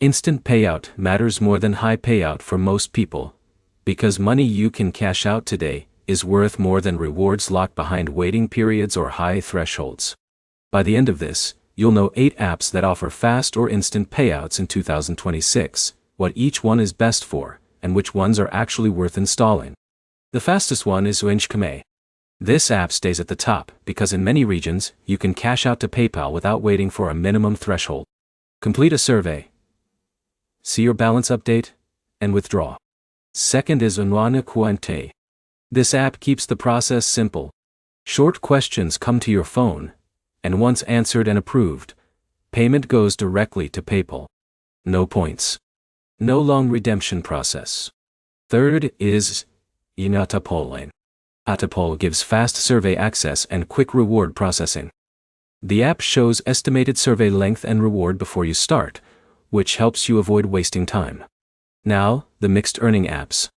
Instant payout matters more than high payout for most people, because money you can cash out today is worth more than rewards locked behind waiting periods or high thresholds. By the end of this, you'll know 8 apps that offer fast or instant payouts in 2026, what each one is best for, and which ones are actually worth installing. The fastest one is Winchkame. This app stays at the top because in many regions, you can cash out to PayPal without waiting for a minimum threshold. Complete a survey, see your balance update, and withdraw. Second is Unwana Kuante. This app keeps the process simple. Short questions come to your phone, and once answered and approved, payment goes directly to PayPal. No points. No long redemption process. Third is Atapol. Atapol gives fast survey access and quick reward processing. The app shows estimated survey length and reward before you start, which helps you avoid wasting time. Now, the mixed earning apps.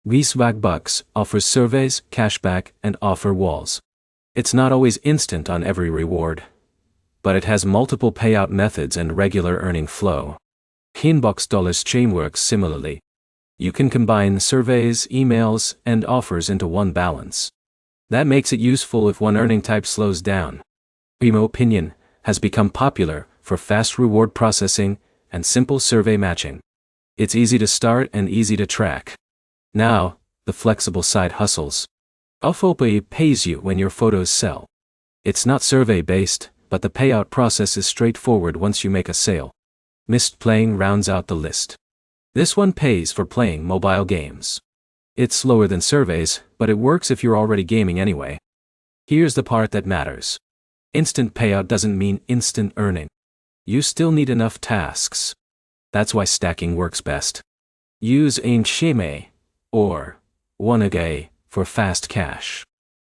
Swagbucks offers surveys, cashback, and offer walls. It's not always instant on every reward, but it has multiple payout methods and regular earning flow. Inbox Dollars Chain works similarly. You can combine surveys, emails, and offers into one balance. That makes it useful if one earning type slows down. Primo Opinion has become popular for fast reward processing and simple survey matching. It's easy to start and easy to track. Now, the flexible side hustles. Afopay pays you when your photos sell. It's not survey-based, but the payout process is straightforward once you make a sale. Mist Playing rounds out the list. This one pays for playing mobile games. It's slower than surveys, but it works if you're already gaming anyway. Here's the part that matters. Instant payout doesn't mean instant earning. You still need enough tasks. That's why stacking works best. Use Ainshime or Wanagay for fast cash.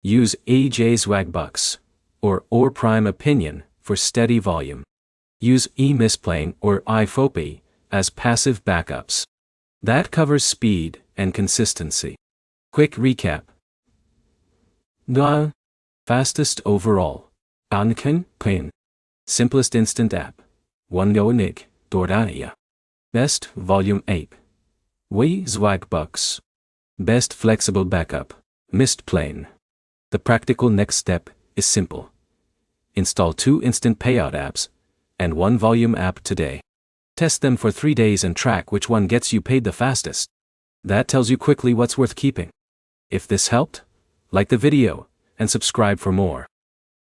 Use AJ Swagbucks or Prime Opinion for steady volume. Use eMisplaying or iFopay as passive backups. That covers speed and consistency. Quick recap. Ga. Fastest overall. Anken Pin. Simplest instant app. Wangonig Dordania. Best volume app. Swagbucks. Best flexible backup. Mistplane. The practical next step is simple. Install 2 instant payout apps and 1 volume app today. Test them for 3 days and track which one gets you paid the fastest. That tells you quickly what's worth keeping. If this helped, like the video and subscribe for more.